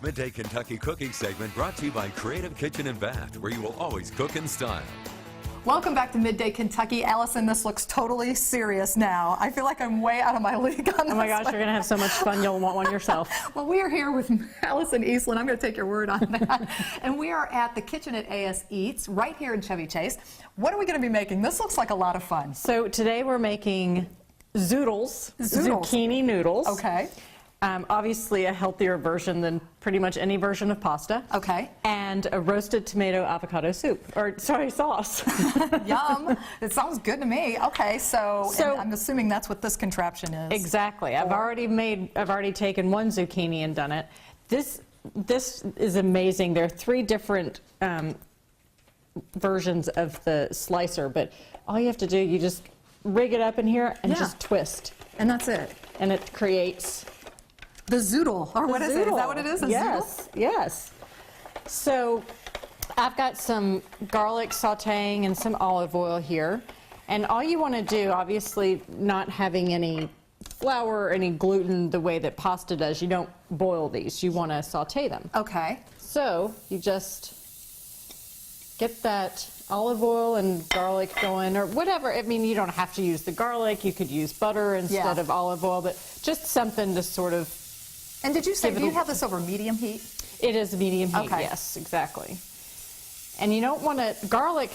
Midday Kentucky cooking segment brought to you by Creative Kitchen and Bath, where you will always cook in style. Welcome back to Midday Kentucky. Allison, this looks totally serious now. I feel like I'm way out of my league on this. Oh my gosh, you're going to have so much fun, you'll want one yourself. Well, we are here with Allison Eastland. I'm going to take your word on that. And we are at the kitchen at AS Eats, right here in Chevy Chase. What are we going to be making? This looks like a lot of fun. So today we're making Zoodles. Zucchini noodles. Okay. Obviously a healthier version than pretty much any version of pasta. Okay. And a roasted tomato avocado soup, or sorry, sauce. Yum. It sounds good to me. Okay, so and I'm assuming that's what this contraption is. Exactly. I've already taken one zucchini and done it. This is amazing. There are 3 different versions of the slicer, but all you have to do, you just rig it up in here and just twist. And that's it. And it creates the zoodle, or what is it? Is that what it is? A yes, zoodle? Yes. So I've got some garlic sautéing and some olive oil here. And all you want to do, obviously not having any flour or any gluten the way that pasta does, you don't boil these. You want to sauté them. Okay. So you just get that olive oil and garlic going, or whatever. I mean, you don't have to use the garlic. You could use butter instead of olive oil, but just something to sort of. And did you say, do you have this over medium heat? It is medium heat, okay. Yes, exactly. And you don't want to, garlic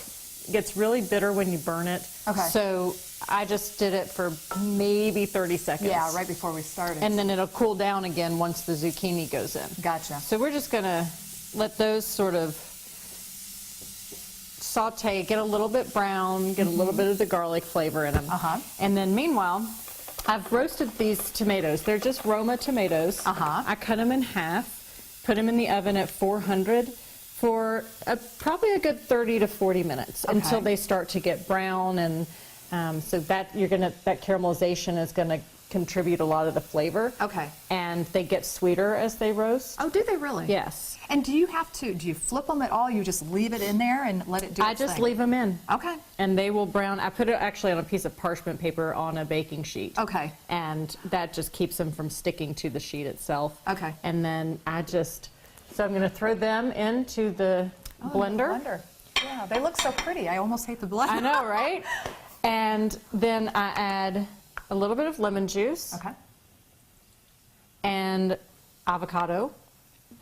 gets really bitter when you burn it. Okay. So I just did it for maybe 30 seconds. Yeah, right before we started. And then it'll cool down again once the zucchini goes in. Gotcha. So we're just going to let those sort of saute, get a little bit brown, get a little bit of the garlic flavor in them. And then meanwhile, I've roasted these tomatoes. They're just Roma tomatoes. I cut them in half, put them in the oven at 400 for probably a good 30 to 40 minutes until they start to get brown, and so that that caramelization is gonna contribute a lot of the flavor. Okay. And they get sweeter as they roast. Oh, do they really? Yes. And do you flip them at all? You just leave it in there and let it do its I just thing? leave them in. Okay. And they will brown. I put it actually on a piece of parchment paper on a baking sheet. Okay. And that just keeps them from sticking to the sheet itself. Okay. And then so I'm going to throw them into the blender. The blender. Yeah, they look so pretty. I almost hate the blender. I know, right? And then I add a little bit of lemon juice. Okay. And avocado,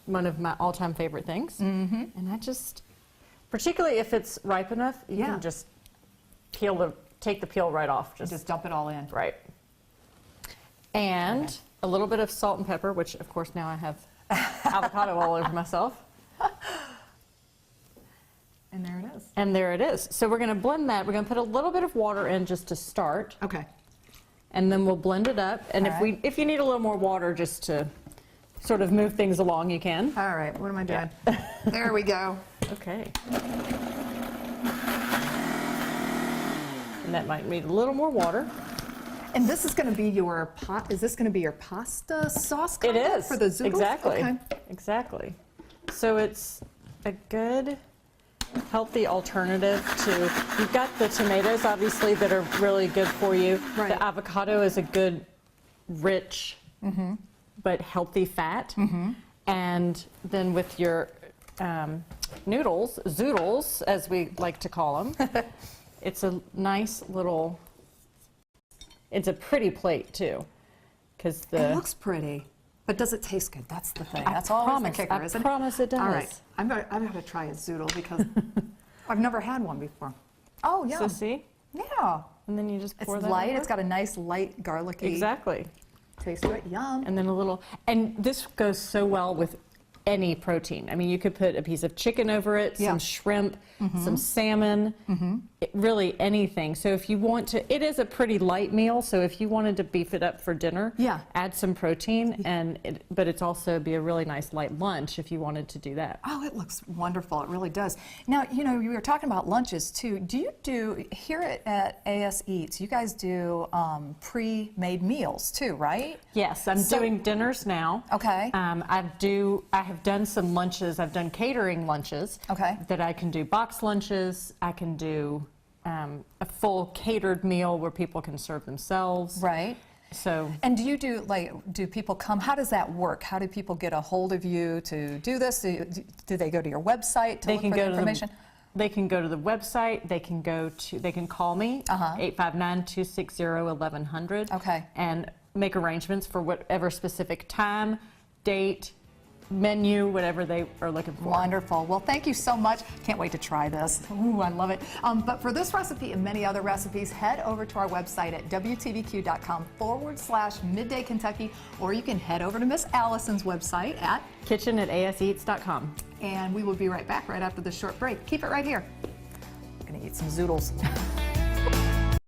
one of my all-time favorite things. And I just, particularly if it's ripe enough, you can just take the peel right off. Just dump it all in. Right. And a little bit of salt and pepper, which of course now I have avocado all over myself. And there it is. And there it is. So we're going to blend that. We're going to put a little bit of water in just to start. Okay. And then we'll blend it up. And if you need a little more water just to sort of move things along, you can. All right. What am I doing? There we go. Okay. And that might need a little more water. And this is going to be your is this going to be your pasta sauce combo? It is. For the zoodles? Exactly. Okay. Exactly. So it's a good, healthy alternative to, you've got the tomatoes obviously that are really good for you. Right. The avocado is a good, rich, but healthy fat. And then with your noodles, zoodles, as we like to call them, it's a nice little, it's a pretty plate too. Because it looks pretty. But does it taste good? That's the thing. That's always the kicker, isn't it? I promise it does. All right. I'm going to try a zoodle because I've never had one before. Oh, yeah. So see? Yeah. And then you just pour that It's light. over. It's got a nice light garlicky Exactly. taste to it. Yum. And then a little, and this goes so well with any protein. I mean, you could put a piece of chicken over it, some shrimp, some salmon, really anything. So if you want to, it is a pretty light meal, so if you wanted to beef it up for dinner, add some protein, but it's also be a really nice light lunch if you wanted to do that. Oh, it looks wonderful. It really does. Now, you know, we were talking about lunches too. Do you do, here at AS Eats, you guys do pre-made meals too, right? Yes, I'm doing dinners now. Okay. I have done some lunches. I've done catering lunches. Okay. That I can do box lunches. I can do a full catered meal where people can serve themselves. Right. So, And do you do, like, do people come, how does that work? How do people get a hold of you to do this? Do they go to your website to they look can for the go to information? they can go to the website. They can call me 859-260-1100. Okay. And make arrangements for whatever specific time, date, menu, whatever they are looking for. Wonderful. Well, thank you so much. Can't wait to try this. Ooh, I love it. But for this recipe and many other recipes, head over to our website at WTVQ.com/Midday Kentucky, or you can head over to Miss Allison's website at kitchen@aseats.com. and we will be right back right after this short break. Keep it right here. I'm going to eat some Zoodles.